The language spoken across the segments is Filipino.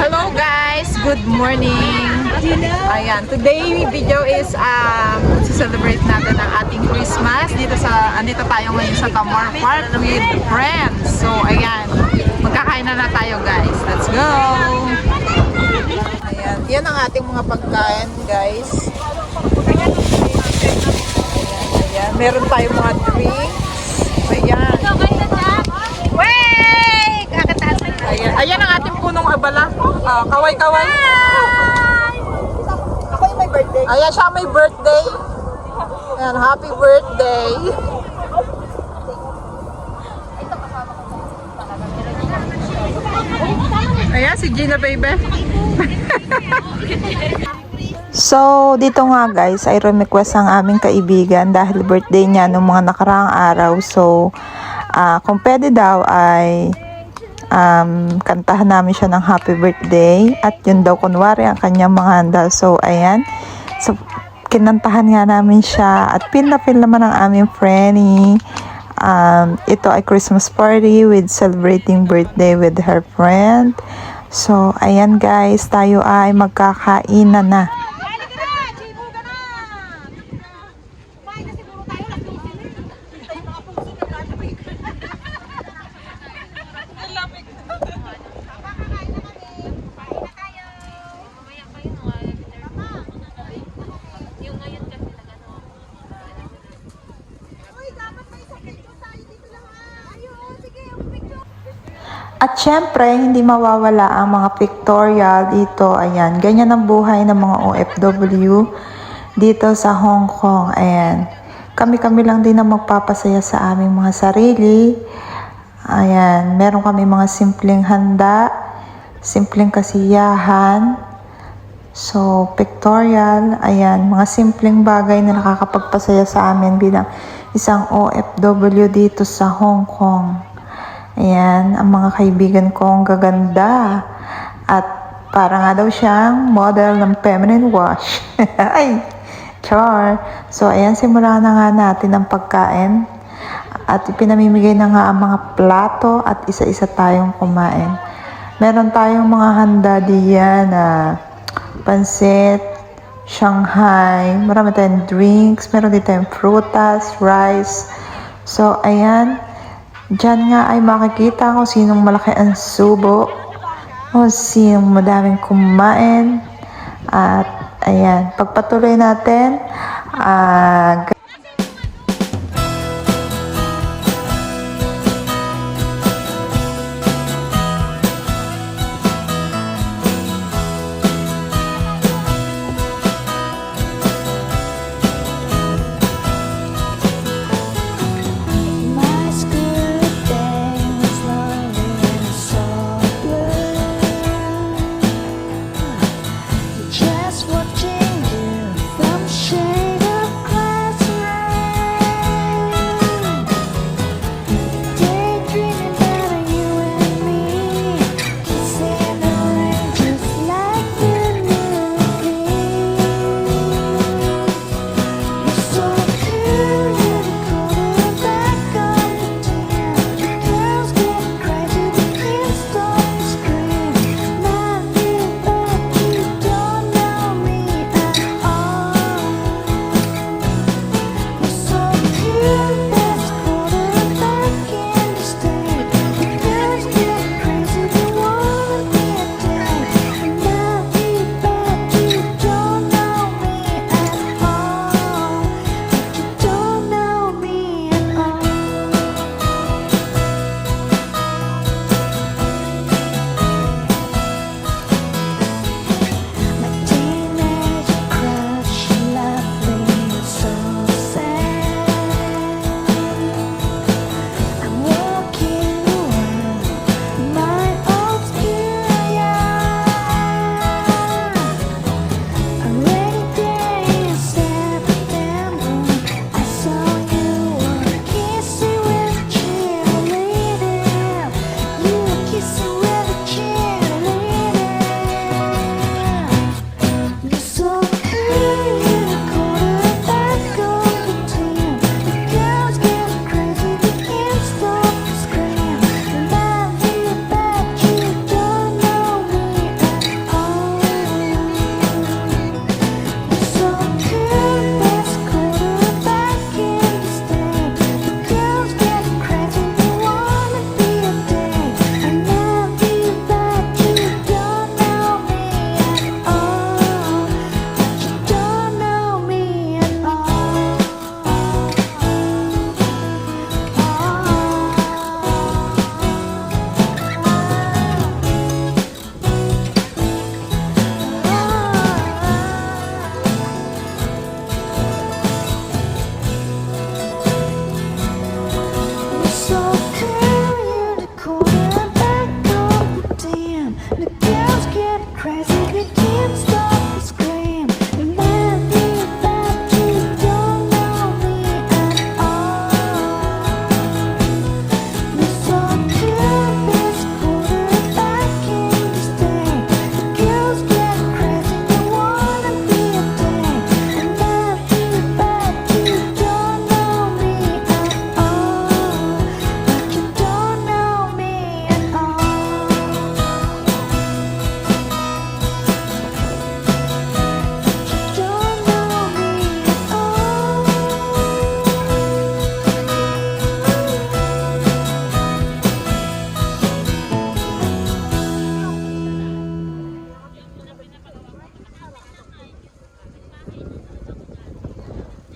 Hello guys, good morning. Ayan, today video is celebrate natin ang ating Christmas andito tayo ngayon sa Tamar Park with friends. So ayan, magkakain na tayo guys. Let's go. Ayan, yan ang ating mga pagkain guys. Ayan, meron tayong mga drinks. Ayan. Ayan ang ating punong abala. Kaway-kaway. Ako yung may birthday. Ayan siya may birthday. Ayan, happy birthday. Ayan, si Gina baby. So, dito nga guys, ay request ang aming kaibigan dahil birthday niya noong mga nakaraang araw. So, kung pwede daw ay kantahan namin siya ng happy birthday at yun daw kunwari ang kanyang mga handal. So ayan, so kinantahan nga namin siya at pin na pin naman ang aming friend. Ito ay Christmas party with celebrating birthday with her friend. So ayan guys, tayo ay magkakainan na. At syempre, hindi mawawala ang mga pictorial dito. Ayan, ganyan ang buhay ng mga OFW dito sa Hong Kong. Ayan, kami-kami lang din ang magpapasaya sa aming mga sarili. Ayan, meron kami mga simpleng handa, simpleng kasiyahan. So, pictorial, ayan, mga simpleng bagay na nakakapagpasaya sa amin bilang isang OFW dito sa Hong Kong. Ayan, ang mga kaibigan ko ang gaganda. At para nga daw siyang model ng feminine wash. Ay, char. So, ayan, simulan na nga natin ang pagkain. At ipinamimigay na nga ang mga plato at isa-isa tayong kumain. Meron tayong mga handa diyan na pansit, Shanghai, marami tayong drinks, meron din tayong prutas, rice. So, ayan. Diyan nga ay makikita kung sinong malaki ang subo o sinong madaming kumain. At ayan, pagpatuloy natin, Just watching you from shade of glass.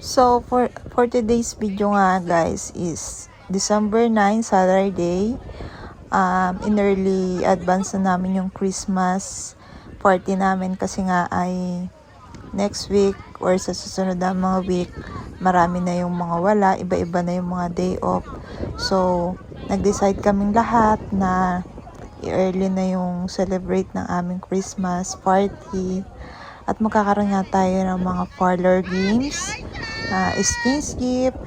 So, for today's video nga guys is December 9, Saturday. In early advance na namin yung Christmas party namin kasi nga ay next week or sa susunod na mga week, marami na yung mga wala, iba-iba na yung mga day off. So, nag-decide kaming lahat na i-early na yung celebrate ng aming Christmas party. At magkakaroon nga tayo ng mga parlor games, exchange gift.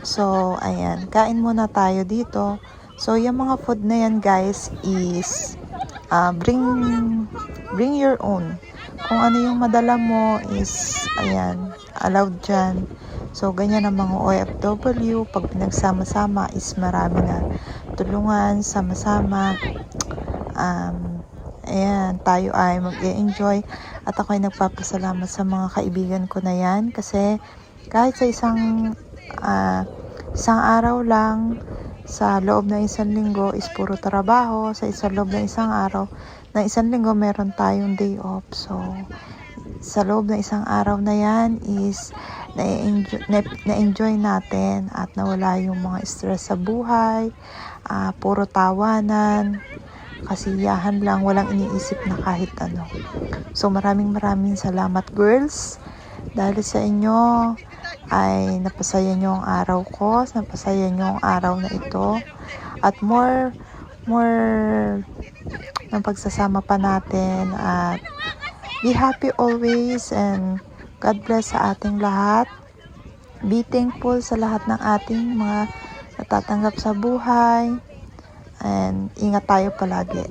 So, ayan, kain muna tayo dito. So, yung mga food na yan guys is bring your own. Kung ano yung madala mo is, ayan, allowed dyan. So, ganyan ang mga OFW. Pag pinagsama-sama is marami na tulungan, sama-sama. Ayan, tayo ay mag-enjoy. At ako ay nagpapasalamat sa mga kaibigan ko na yan. Kasi kahit sa isang araw lang, sa loob ng isang linggo is puro trabaho. Sa loob ng isang araw, ng isang linggo meron tayong day off. So, sa loob ng isang araw na yan is na-enjoy natin at nawala yung mga stress sa buhay, puro tawanan, kasiyahan lang, walang iniisip na kahit ano. So, maraming salamat girls. Dahil sa inyo ay napasaya nyo ang araw ko, napasaya nyo ang araw na ito. At more ng pagsasama pa natin at be happy always and God bless sa ating lahat. Be thankful sa lahat ng ating mga natatanggap sa buhay and ingat tayo palagi.